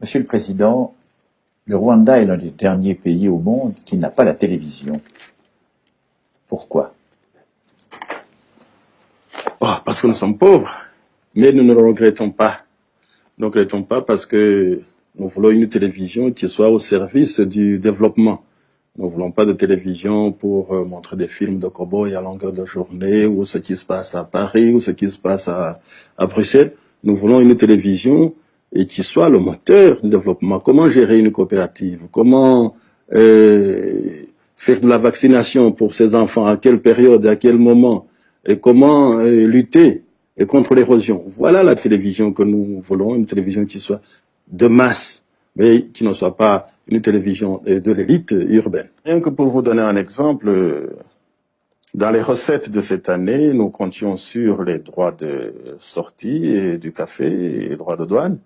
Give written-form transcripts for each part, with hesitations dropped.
Monsieur le Président, le Rwanda est l'un des derniers pays au monde qui n'a pas la télévision. Pourquoi? Oh, parce que nous sommes pauvres, mais nous ne le regrettons pas. Nous ne regrettons pas parce que nous voulons une télévision qui soit au service du développement. Nous ne voulons pas de télévision pour montrer des films de cow-boys à longueur de journée, ou ce qui se passe à Paris, ou ce qui se passe à Bruxelles. Nous voulons une télévision qui soit le moteur du développement. Comment gérer une coopérative? Comment faire de la vaccination pour ces enfants? À quelle période? À quel moment? Et comment lutter contre l'érosion? Voilà la télévision que nous voulons, une télévision qui soit de masse, mais qui ne soit pas une télévision de l'élite urbaine. Rien que pour vous donner un exemple, dans les recettes de cette année, nous comptions sur les droits de sortie et du café et les droits de douane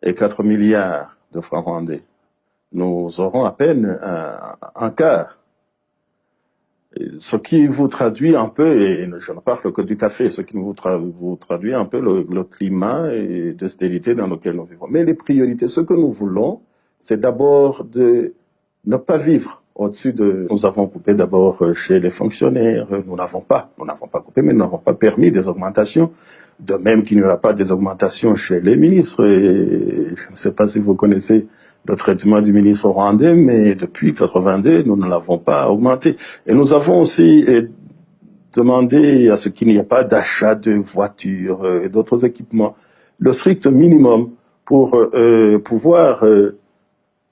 et 4 milliards de francs rwandais. Nous aurons à peine un quart. Ce qui vous traduit un peu, et je ne parle que du café, ce qui vous traduit un peu le climat et d'austérité dans lequel nous vivons. Mais les priorités, ce que nous voulons, c'est d'abord de ne pas vivre au-dessus de... Nous avons coupé d'abord chez les fonctionnaires, nous n'avons pas coupé, mais nous n'avons pas permis des augmentations. De même qu'il n'y aura pas des augmentations chez les ministres. Et je ne sais pas si vous connaissez le traitement du ministre rwandais, mais depuis 1982, nous ne l'avons pas augmenté. Et nous avons aussi demandé à ce qu'il n'y ait pas d'achat de voitures et d'autres équipements. Le strict minimum pour pouvoir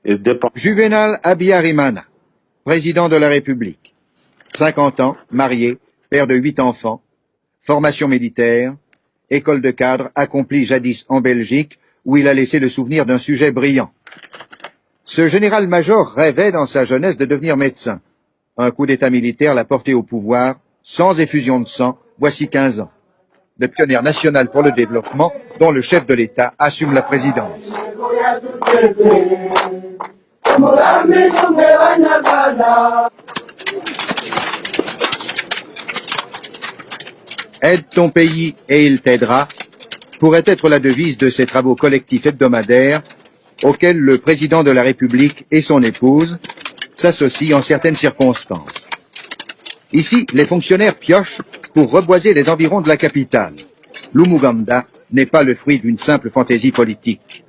dépenser. Juvenal Habyarimana, président de la République. 50 ans, marié, père de 8 enfants, formation militaire, école de cadre accomplie jadis en Belgique, où il a laissé le souvenir d'un sujet brillant. Ce général-major rêvait dans sa jeunesse de devenir médecin. Un coup d'état militaire l'a porté au pouvoir, sans effusion de sang, voici 15 ans. Le pionnier national pour le développement, dont le chef de l'État assume la présidence. Aide ton pays et il t'aidera pourrait être la devise de ces travaux collectifs hebdomadaires auxquels le président de la République et son épouse s'associent en certaines circonstances. Ici, les fonctionnaires piochent pour reboiser les environs de la capitale. L'Umuganda n'est pas le fruit d'une simple fantaisie politique.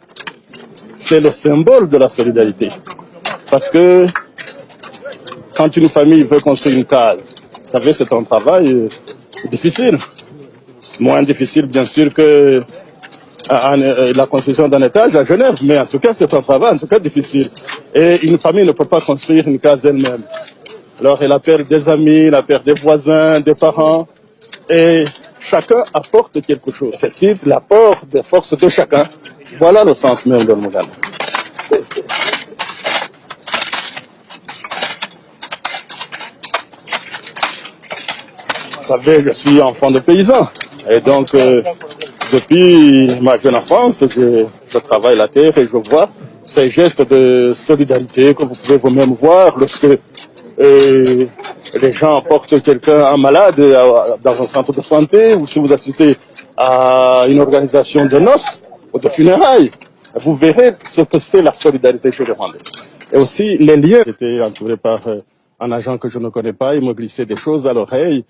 C'est le symbole de la solidarité. Parce que quand une famille veut construire une case, vous savez, c'est un travail difficile. Moins difficile, bien sûr, que la construction d'un étage à Genève, mais en tout cas, c'est un travail, en tout cas, difficile. Et une famille ne peut pas construire une case elle-même. Alors, elle appelle des amis, elle appelle des voisins, des parents, et chacun apporte quelque chose. C'est l'apport des forces de chacun. Voilà le sens même de Muganda. Vous savez, je suis enfant de paysan, et donc depuis ma jeune enfance, je travaille la terre et je vois ces gestes de solidarité que vous pouvez vous-même voir lorsque les gens portent quelqu'un en malade dans un centre de santé, ou si vous assistez à une organisation de noces ou de funérailles, vous verrez ce que c'est la solidarité chez les Rwandais. Et aussi les liens. J'étais entouré par un agent que je ne connais pas, il me glissait des choses à l'oreille.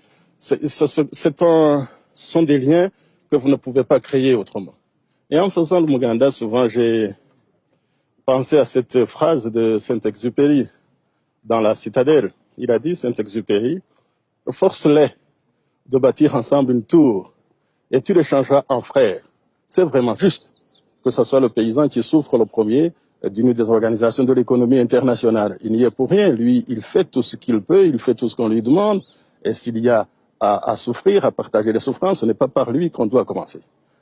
Sont des liens que vous ne pouvez pas créer autrement. Et en faisant le Muganda, souvent j'ai pensé à cette phrase de Saint-Exupéry dans La Citadelle. Il a dit, Saint-Exupéry, force-les de bâtir ensemble une tour et tu les changeras en frères. C'est vraiment juste que ce soit le paysan qui souffre le premier d'une des organisations de l'économie internationale. Il n'y est pour rien. Lui, il fait tout ce qu'il peut, il fait tout ce qu'on lui demande. Et s'il y a à souffrir, à partager les souffrances, ce n'est pas par lui qu'on doit commencer.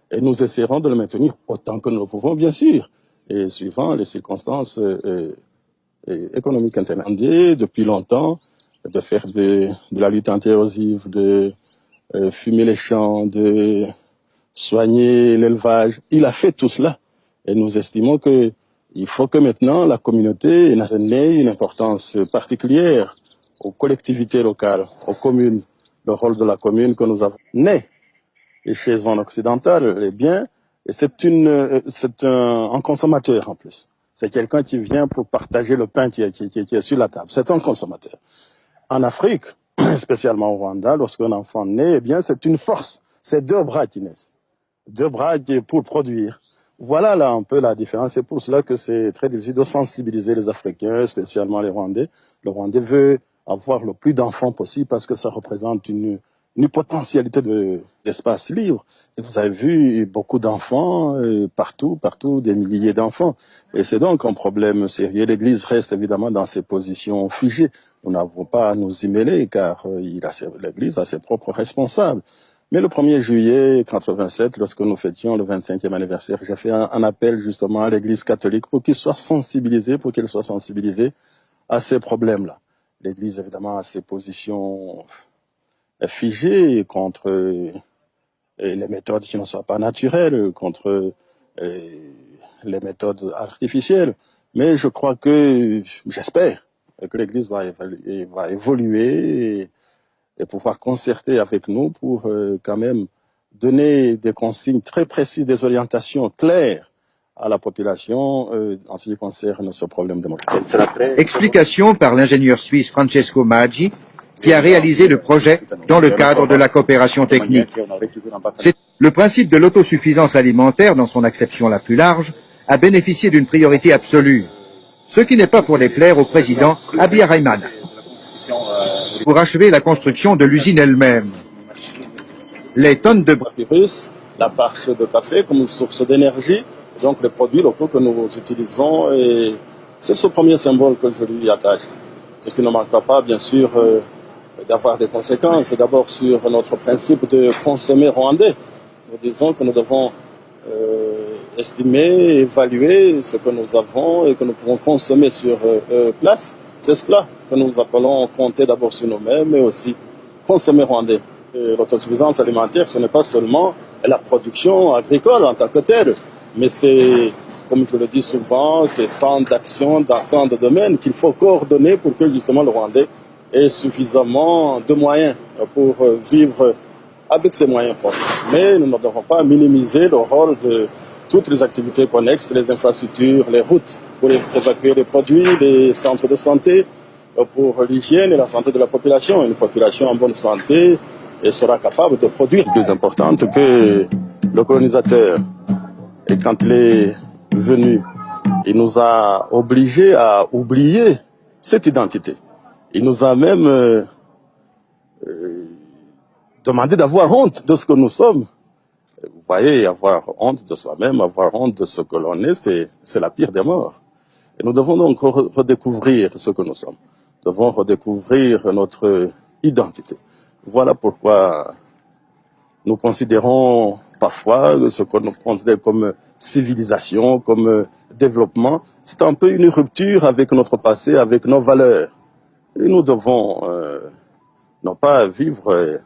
Et nous essaierons de le maintenir autant que nous pouvons, bien sûr, et suivant les circonstances économiques internationales. Depuis longtemps, de faire de la lutte anti-érosive, de fumer les champs, de soigner l'élevage. Il a fait tout cela. Et nous estimons qu'il faut que maintenant la communauté ait une importance particulière aux collectivités locales, aux communes, le rôle de la commune que nous avons né. Et chez un occidental, les biens, Et c'est un consommateur en plus. C'est quelqu'un qui vient pour partager le pain qui est sur la table. C'est un consommateur. En Afrique, spécialement au Rwanda, lorsqu'un enfant naît, eh bien, c'est une force. C'est 2 bras qui naissent. 2 bras pour produire. Voilà là un peu la différence. C'est pour cela que c'est très difficile de sensibiliser les Africains, spécialement les Rwandais. Le Rwandais veut avoir le plus d'enfants possible parce que ça représente une potentialité d'espace libre. Et vous avez vu beaucoup d'enfants partout, des milliers d'enfants. Et c'est donc un problème sérieux. L'Église reste évidemment dans ses positions figées. Nous n'avons pas à nous y mêler car l'Église a ses propres responsables. Mais le 1er juillet 1987, lorsque nous fêtions le 25e anniversaire, j'ai fait un appel justement à l'Église catholique pour qu'elle soit sensibilisée à ces problèmes-là. L'Église, évidemment, a ses positions figées contre les méthodes qui ne sont pas naturelles, contre les méthodes artificielles. Mais je crois j'espère que l'Église va évoluer et pouvoir concerter avec nous pour quand même donner des consignes très précises, des orientations claires à la population en ce qui concerne ce problème démocratique. Explication par l'ingénieur suisse Francesco Maggi, qui a réalisé le projet dans le cadre de la coopération technique. Le principe de l'autosuffisance alimentaire, dans son acception la plus large, a bénéficié d'une priorité absolue, ce qui n'est pas pour déplaire au président Abiy Ahmed, pour achever la construction de l'usine elle-même. Les tonnes de papyrus, la parche de café comme une source d'énergie, donc les produits locaux que nous utilisons, et c'est ce premier symbole que je lui attache. Ce qui ne manquera pas, bien sûr, d'avoir des conséquences, d'abord sur notre principe de consommer rwandais. Nous disons que nous devons estimer, évaluer ce que nous avons et que nous pouvons consommer sur place. C'est cela que nous appelons compter d'abord sur nous-mêmes, mais aussi consommer rwandais. L'autosuffisance alimentaire, ce n'est pas seulement la production agricole en tant que telle, mais c'est, comme je le dis souvent, c'est tant d'actions dans tant de domaines qu'il faut coordonner pour que justement le Rwandais ait suffisamment de moyens pour vivre avec ses moyens propres. Mais nous ne devons pas minimiser le rôle de toutes les activités connexes, les infrastructures, les routes, pour évacuer les produits, les centres de santé, pour l'hygiène et la santé de la population. Une population en bonne santé et sera capable de produire. Plus importante que le colonisateur. Et quand il est venu, il nous a obligés à oublier cette identité. Il nous a même demandé d'avoir honte de ce que nous sommes. Vous voyez, avoir honte de soi-même, avoir honte de ce que l'on est, c'est la pire des morts. Et nous devons donc redécouvrir ce que nous sommes. Nous devons redécouvrir notre identité. Voilà pourquoi nous considérons parfois ce que nous considérons comme civilisation, comme développement. C'est un peu une rupture avec notre passé, avec nos valeurs. Et nous devons non pas vivre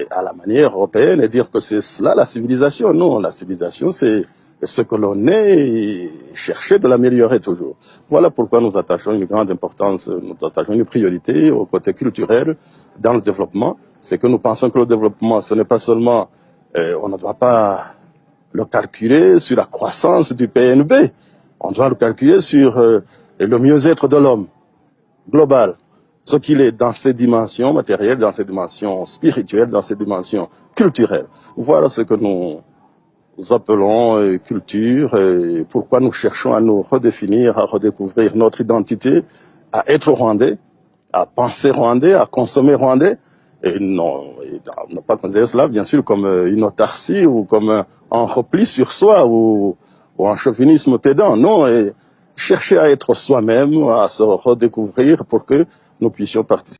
à la manière européenne et dire que c'est cela la civilisation. Non, la civilisation, c'est ce que l'on est et chercher de l'améliorer toujours. Voilà pourquoi nous attachons une grande importance, nous attachons une priorité au côté culturel dans le développement. C'est que nous pensons que le développement, ce n'est pas seulement, on ne doit pas le calculer sur la croissance du PNB, on doit le calculer sur le mieux-être de l'homme global. Ce qu'il est dans ses dimensions matérielles, dans ses dimensions spirituelles, dans ses dimensions culturelles. Voilà ce que nous appelons culture et pourquoi nous cherchons à nous redéfinir, à redécouvrir notre identité, à être rwandais, à penser rwandais, à consommer rwandais. Et non, ne pas considérer cela, bien sûr, comme une autarcie ou comme un repli sur soi ou un chauvinisme pédant. Non, et chercher à être soi-même, à se redécouvrir pour que nous puissions participer.